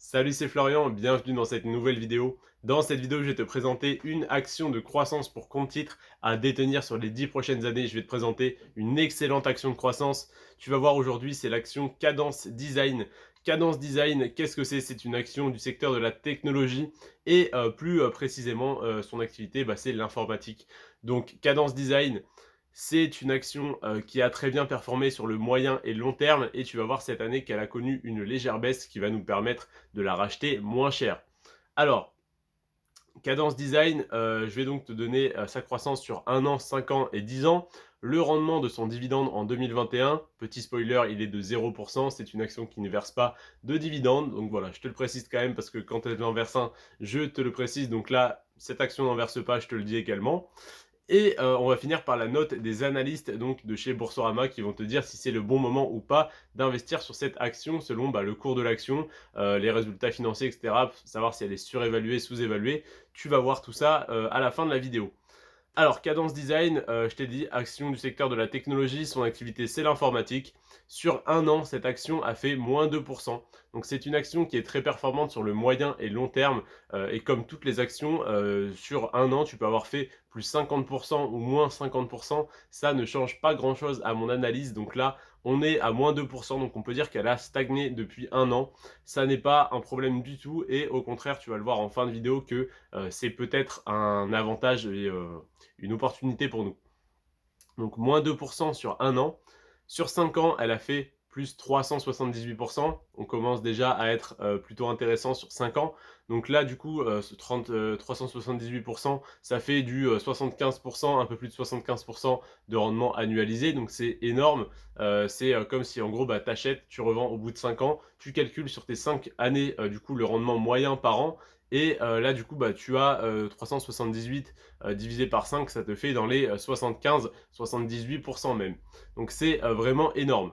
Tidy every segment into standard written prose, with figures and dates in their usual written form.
Salut, c'est Florian, bienvenue dans cette nouvelle vidéo. Dans cette vidéo, je vais te présenter une action de croissance pour compte titre à détenir sur les 10 prochaines années. Je vais te présenter une excellente action de croissance. Tu vas voir aujourd'hui, c'est l'action Cadence Design. Cadence Design, qu'est-ce que c'est? C'est une action du secteur de la technologie et plus précisément, son activité, c'est l'informatique. Donc Cadence Design, c'est une action qui a très bien performé sur le moyen et long terme et tu vas voir cette année qu'elle a connu une légère baisse qui va nous permettre de la racheter moins cher. Alors, Cadence Design, je vais donc te donner sa croissance sur 1 an, 5 ans et 10 ans. Le rendement de son dividende en 2021, petit spoiler, il est de 0%. C'est une action qui ne verse pas de dividende. Donc voilà, je te le précise quand même parce que quand elle en verse un, je te le précise. Donc là, cette action n'en verse pas, je te le dis également. Et on va finir par la note des analystes donc de chez Boursorama qui vont te dire si c'est le bon moment ou pas d'investir sur cette action selon le cours de l'action, les résultats financiers, etc. Savoir si elle est surévaluée, sous-évaluée. Tu vas voir tout ça à la fin de la vidéo. Alors, Cadence Design, je t'ai dit, action du secteur de la technologie, son activité c'est l'informatique. Sur un an, cette action a fait moins 2%. Donc c'est une action qui est très performante sur le moyen et long terme. Et comme toutes les actions, sur un an, tu peux avoir fait plus 50% ou moins 50%. Ça ne change pas grand-chose à mon analyse. Donc là, on est à moins 2%. Donc on peut dire qu'elle a stagné depuis un an. Ça n'est pas un problème du tout. Et au contraire, tu vas le voir en fin de vidéo que c'est peut-être un avantage et une opportunité pour nous. Donc moins 2% sur un an. Sur 5 ans, elle a fait plus 378%. On commence déjà à être plutôt intéressant sur 5 ans. Donc là, du coup, ce 378%, ça fait du 75%, un peu plus de 75% de rendement annualisé. Donc c'est énorme. C'est comme si en gros, tu achètes, tu revends au bout de 5 ans. Tu calcules sur tes 5 années, du coup, le rendement moyen par an. Et là, du coup, tu as 378 divisé par 5, ça te fait dans les 75-78% même. Donc c'est vraiment énorme.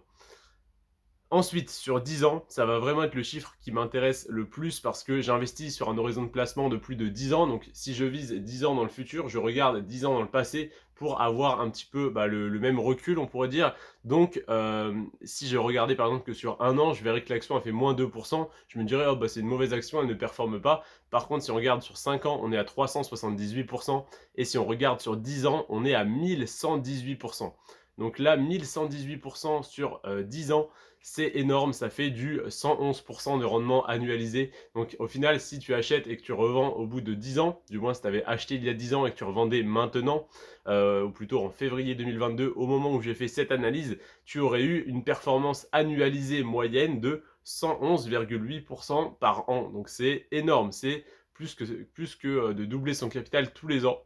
Ensuite, sur 10 ans, ça va vraiment être le chiffre qui m'intéresse le plus parce que j'investis sur un horizon de placement de plus de 10 ans. Donc si je vise 10 ans dans le futur, je regarde 10 ans dans le passé pour avoir un petit peu le même recul, on pourrait dire. Donc si je regardais par exemple que sur un an, je verrais que l'action a fait moins 2%, je me dirais oh, c'est une mauvaise action, elle ne performe pas. Par contre, si on regarde sur 5 ans, on est à 378%. Et si on regarde sur 10 ans, on est à 1118%. Donc là, 1118% sur 10 ans, c'est énorme, ça fait du 111% de rendement annualisé. Donc au final, si tu achètes et que tu revends au bout de 10 ans, du moins si tu avais acheté il y a 10 ans et que tu revendais maintenant, ou plutôt en février 2022, au moment où j'ai fait cette analyse, tu aurais eu une performance annualisée moyenne de 111,8% par an. Donc c'est énorme, c'est plus que de doubler son capital tous les ans.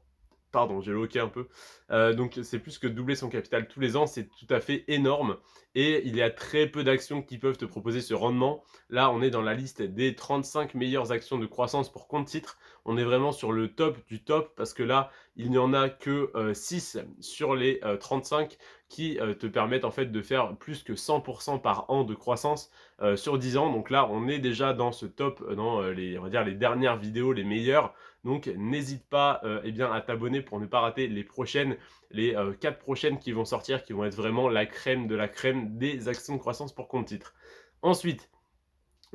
Pardon, j'ai loqué un peu. Donc c'est plus que doubler son capital tous les ans, c'est tout à fait énorme. Et il y a très peu d'actions qui peuvent te proposer ce rendement. Là, on est dans la liste des 35 meilleures actions de croissance pour compte titre. On est vraiment sur le top du top parce que là, il n'y en a que 6 sur les 35 qui te permettent en fait de faire plus que 100% par an de croissance sur 10 ans. Donc là, on est déjà dans ce top, dans on va dire les dernières vidéos, les meilleures. Donc n'hésite pas à t'abonner pour ne pas rater les prochaines, les 4 prochaines qui vont sortir, qui vont être vraiment la crème de la crème des actions de croissance pour compte titre. Ensuite,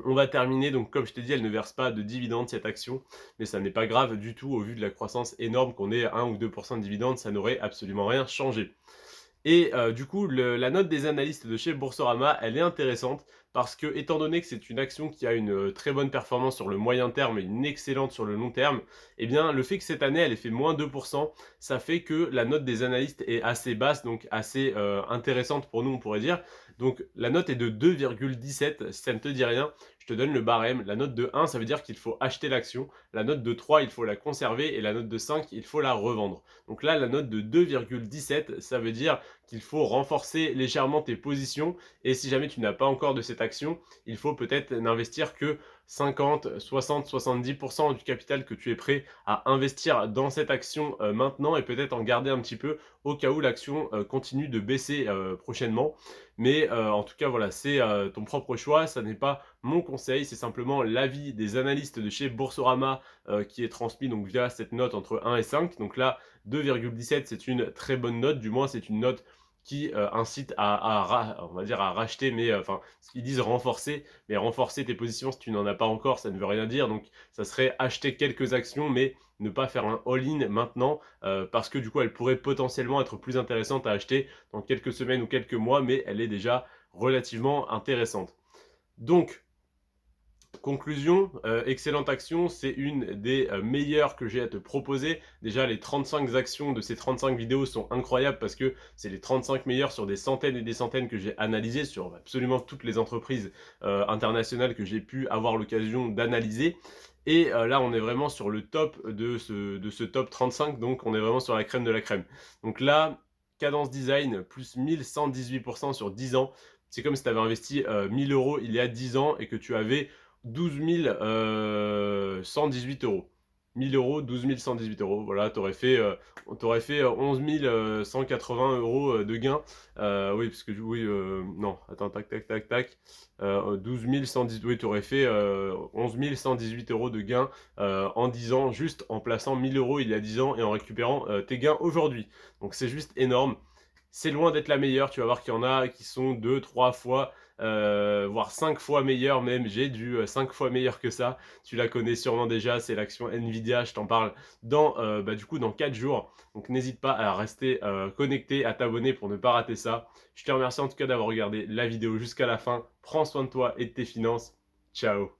on va terminer, donc comme je t'ai dit, elle ne verse pas de dividendes cette action, mais ça n'est pas grave du tout au vu de la croissance énorme qu'on ait 1 ou 2% de dividendes, ça n'aurait absolument rien changé. Et du coup, la note des analystes de chez Boursorama, elle est intéressante parce que, étant donné que c'est une action qui a une très bonne performance sur le moyen terme et une excellente sur le long terme, eh bien, le fait que cette année, elle ait fait moins 2%, ça fait que la note des analystes est assez basse, donc assez intéressante pour nous, on pourrait dire. Donc, la note est de 2,17. Si ça ne te dit rien, je te donne le barème. La note de 1, ça veut dire qu'il faut acheter l'action. La note de 3, il faut la conserver. Et la note de 5, il faut la revendre. Donc là, la note de 2,17, ça veut dire qu'il faut renforcer légèrement tes positions et si jamais tu n'as pas encore de cette action, il faut peut-être n'investir que 50, 60, 70% du capital que tu es prêt à investir dans cette action maintenant et peut-être en garder un petit peu au cas où l'action continue de baisser prochainement. Mais en tout cas, voilà, c'est ton propre choix, ça n'est pas mon conseil, c'est simplement l'avis des analystes de chez Boursorama qui est transmis donc via cette note entre 1 et 5. Donc là, 2,17 c'est une très bonne note, du moins c'est une note qui incite on va dire à racheter, mais enfin, ils disent renforcer, mais renforcer tes positions si tu n'en as pas encore, ça ne veut rien dire. Donc, ça serait acheter quelques actions, mais ne pas faire un all-in maintenant, parce que du coup, elle pourrait potentiellement être plus intéressante à acheter dans quelques semaines ou quelques mois, mais elle est déjà relativement intéressante. Donc, conclusion, excellente action, c'est une des meilleures que j'ai à te proposer. Déjà, les 35 actions de ces 35 vidéos sont incroyables parce que c'est les 35 meilleures sur des centaines et des centaines que j'ai analysées sur absolument toutes les entreprises internationales que j'ai pu avoir l'occasion d'analyser. Et là, on est vraiment sur le top de ce top 35, donc on est vraiment sur la crème de la crème. Donc là, Cadence Design, plus 1118% sur 10 ans. C'est comme si tu avais investi 1000 euros il y a 10 ans et que tu avais 12 118 euros. 1000 euros, 12 118 euros. Voilà, tu aurais fait 11 180 euros de gain. Oui, parce que oui, non, attends, tac, tac, tac, tac. 12 110, oui, tu aurais fait 11 118 euros de gain en 10 ans, juste en plaçant 1000 euros il y a 10 ans et en récupérant tes gains aujourd'hui. Donc c'est juste énorme. C'est loin d'être la meilleure, tu vas voir qu'il y en a qui sont 2, 3 fois, voire 5 fois meilleures même. J'ai du 5 fois meilleur que ça. Tu la connais sûrement déjà, c'est l'action Nvidia, je t'en parle du coup dans 4 jours. Donc n'hésite pas à rester connecté, à t'abonner pour ne pas rater ça. Je te remercie en tout cas d'avoir regardé la vidéo jusqu'à la fin. Prends soin de toi et de tes finances. Ciao.